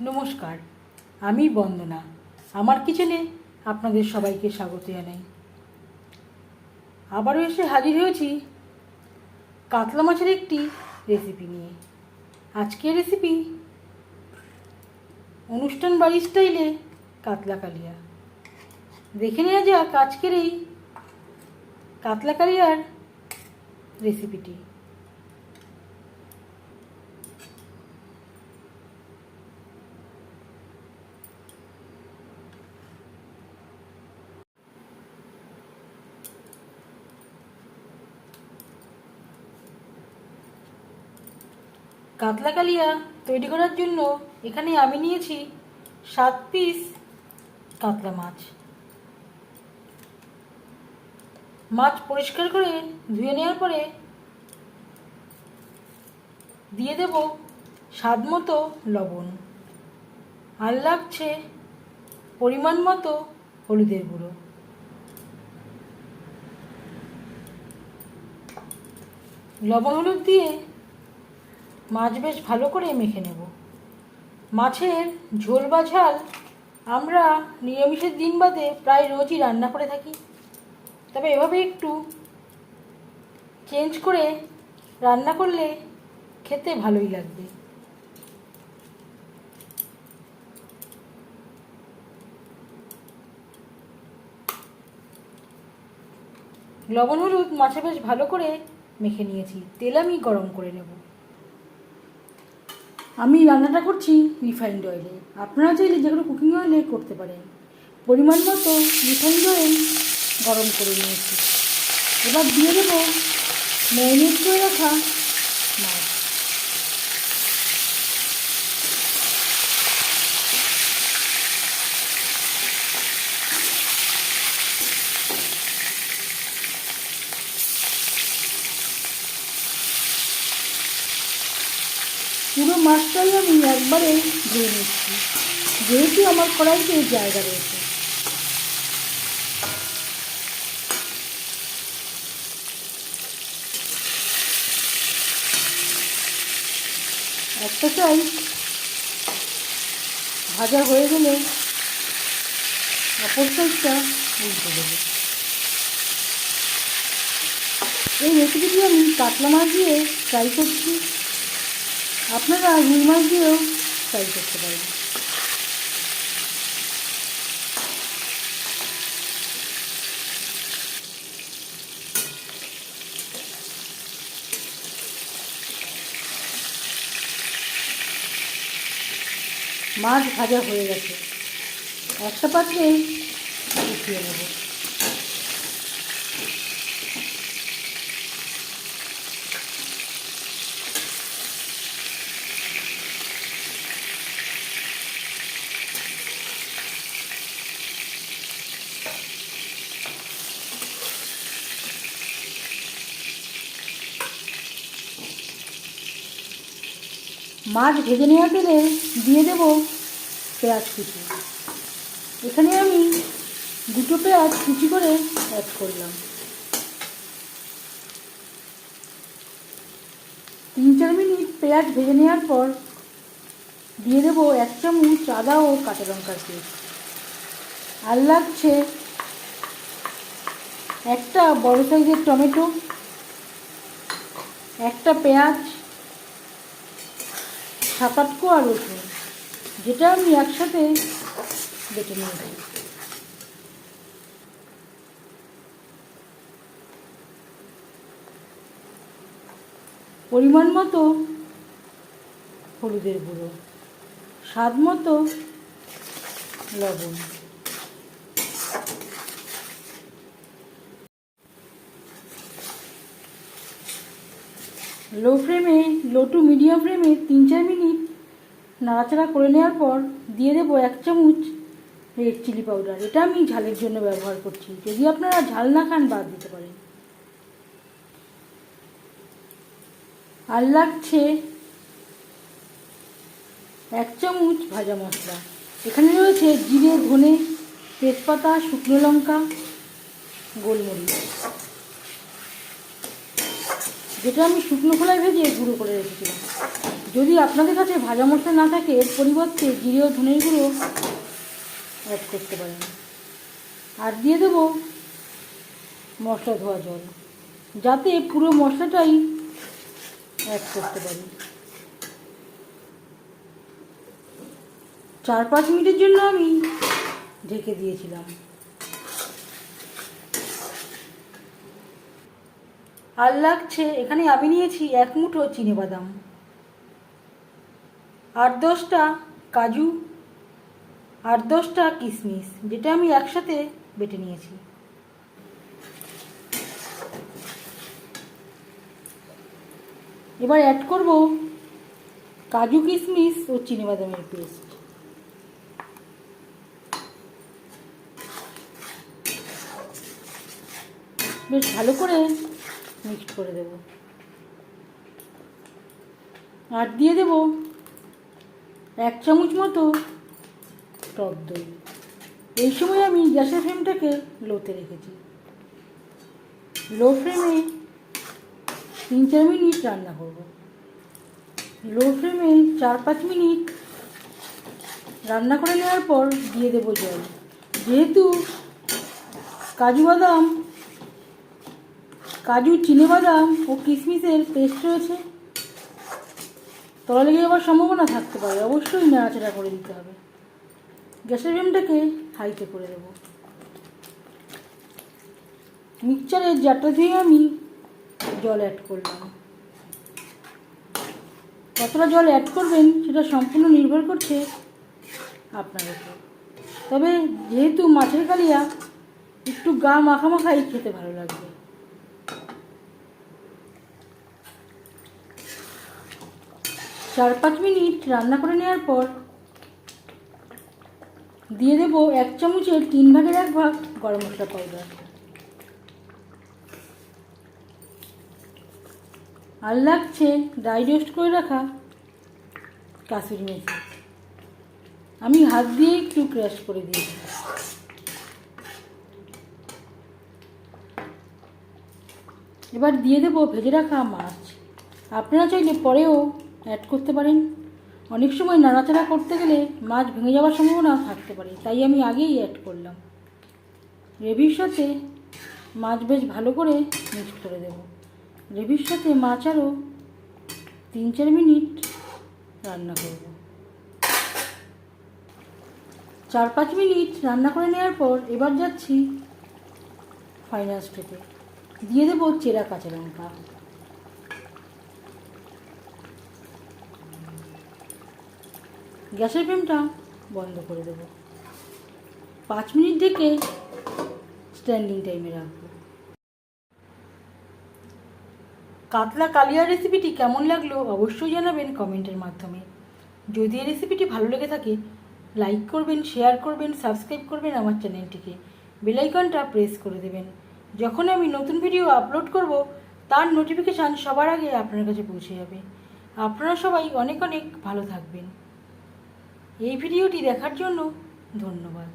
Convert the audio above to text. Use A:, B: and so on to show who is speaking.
A: নমস্কার, আমি বন্দনা। আমার কিচেনে আপনাদের সবাইকে স্বাগত জানাই। আবারও এসে হাজির হয়েছি কাতলা মাছের একটি রেসিপি নিয়ে। আজকের রেসিপি অনুষ্ঠান বাড়ি স্টাইলে কাতলা কালিয়া। দেখে নেওয়া যাক আজকের এই কাতলা কালিয়ার রেসিপিটি। কাতলা কালিয়া তৈরি করার জন্য এখানে আমি নিয়েছি 7 পিস কাতলা মাছ। মাছ পরিষ্কার করে ধুয়ে নেওয়ার পরে দিয়ে দেব স্বাদ মতো লবণ, আর লাগছে পরিমাণ মতো হলুদের গুঁড়ো। লবণ হলুদ দিয়ে মাছ বেশ ভালো করে মেখে নেব। মাছের ঝোল বা ঝাল আমরা নিরামিষের দিন বাদে প্রায় রোজই রান্না করে থাকি, তবে এভাবে একটু চেঞ্জ করে রান্না করলে খেতে ভালোই লাগবে। লবণ হলুদ মাছে বেশ ভালো করে মেখে নিয়েছি। তেল আমি গরম করে নেব। আমি রান্নাটা করছি রিফাইন্ড অয়েলে, আপনারা চাইলে যেগুলো কুকিং অয়েলে করতে পারেন। পরিমাণ মতো রিফাইন্ড অয়েল গরম করে নিয়েছি। এবার দিয়ে দেব ম্যারিনেট করে রাখা মাছ। পুরো মাছটাই আমি একবারে ধুয়ে নিচ্ছি, যেহেতু আমার কড়াইতে জায়গা রয়েছে। একটা সাইড ভাজা হয়ে গেলে অপর সাইডটা উল্টে দেবো। এই রেসিপিটি আমি কাতলা মাছ দিয়ে ট্রাই করছি, আপনারা রুই মাছ দিয়েও ট্রাই করতে পারেন। মাছ ভাজা হয়ে গেছে, একটা পাত্রে উঠিয়ে নেব। মাছ ভেজে নেওয়া তেলে দিয়ে দেব পেঁয়াজ কুচি। এখানে আমি 2টো পেঁয়াজ কুচি করে অ্যাড করলাম। 3-4 মিনিট পেঁয়াজ ভেজে নেওয়ার পর দিয়ে দেব 1 চামচ আদা ও কাঁচা লঙ্কার পেস্ট। আর লাগছে একটা বড় সাইজের টমেটো, একটা পেঁয়াজ, 7-8 কোয়া রসুন, যেটা আমি একসাথে বেটে নিয়েছি। পরিমাণ মতো হলুদের গুঁড়ো, স্বাদ মতো লবণ। লো টু মিডিয়াম ফ্লেমে 3-4 মিনিট নাড়াচাড়া করে নেওয়ার পর দিয়ে দেবো 1 চামচ রেড চিলি পাউডার। এটা আমি ঝালের জন্য ব্যবহার করছি, যদি আপনারা ঝাল না খান বাদ দিতে পারেন। আর লাগছে 1 চামচ ভাজা মশলা। এখানে রয়েছে জিরে, ধনে, তেজপাতা, শুকনো লঙ্কা, গোলমরিচ, যেটা আমি শুকনো খোলায় ভেজে গুঁড়ো করে রেখেছিলাম। যদি আপনাদের কাছে ভাজা মশলা না থাকে এর পরিবর্তে জিরে ও ধনের গুঁড়ো অ্যাড করতে পারেন। আর দিয়ে দেবো মশলা ধোয়া জল, যাতে পুরো মশলাটাই অ্যাড করতে পারি। 4-5 মিনিটের জন্য আমি ঢেকে দিয়েছিলাম। আর লাগছে এখানে আমি নিয়েছি 1 মুঠো চিনেবাদাম, 8-10টা কাজু, 8-10টা কিশমিশ, যেটা আমি একসাথে বেটে নিয়েছি। এবার অ্যাড করব কাজু কিশমিশ ও চিনেবাদামের পেস্ট। বেশ ভালো করে মিক্সড করে দেব। আর দিয়ে দেব 1 চামচ মতো টক দই। এই সময় আমি গ্যাসের ফ্লেমটাকে লোতে রেখেছি। লো ফ্লেমে 3-4 মিনিট রান্না করব। লো ফ্লেমে 4-5 মিনিট রান্না করে নেওয়ার পর দিয়ে দেব জল। যেহেতু কাজু, চিনেবাদাম ও কিশমিশের পেস্ট রয়েছে, তলা লেগে যাওয়ার সম্ভাবনা থাকতে পারে, অবশ্যই নাড়াচাড়া করে দিতে হবে। গ্যাসের ফ্লেমটাকে হাইতে করে দেব। মিক্সচারের জারটা ধুয়ে আমি জল অ্যাড করলাম। কতটা জল অ্যাড করবেন সেটা সম্পূর্ণ নির্ভর করছে আপনার উপর। তবে যেহেতু মাছের কালিয়া একটু গা মাখামাখাই খেতে ভালো লাগবে। 4-5 মিনিট রান্না করে নেওয়ার পর দিয়ে দেব 1 চামচের 3 ভাগের 1 ভাগ গরম মশলা পাউডার। আর লাগছে ড্রাই রোস্ট করে রাখা কাসুরি মেথি। আমি হাত দিয়ে একটু ক্রাশ করে দিয়েছি। এবার দিয়ে দেব ভেজে রাখা মাছ। আপনারা চাইলে পরেও অ্যাড করতে পারেন। অনেক সময় নাড়াচাড়া করতে গেলে মাছ ভেঙে যাওয়ার সম্ভাবনা থাকতে পারে, তাই আমি আগেই অ্যাড করলাম। গ্রেভির সাথে মাছ বেশ ভালো করে মিক্সড করে দেব। গ্রেভির সাথে মাছ আরও 3-4 মিনিট রান্না করব। 4-5 মিনিট রান্না করে নেওয়ার পর এবার যাচ্ছি ফাইনাল স্টেপে। দিয়ে দেব চেরা কাঁচা লঙ্কা। গ্যাসের ফ্লেমটা বন্ধ করে দেব। 5 মিনিট ঢেকে স্ট্যান্ডিং টাইমে রাখবো। কাতলা কালিয়ার রেসিপিটি কেমন লাগলো অবশ্যই জানাবেন কমেন্টের মাধ্যমে। যদি এই রেসিপিটি ভালো লেগে থাকে লাইক করবেন, শেয়ার করবেন, সাবস্ক্রাইব করবেন আমার চ্যানেলটিকে, বেল আইকনটা প্রেস করে দেবেন। যখন আমি নতুন ভিডিও আপলোড করব তার নোটিফিকেশান সবার আগে আপনার কাছে পৌঁছে যাবে। আপনারা সবাই অনেক অনেক ভালো থাকবেন। এই ভিডিওটি দেখার জন্য ধন্যবাদ।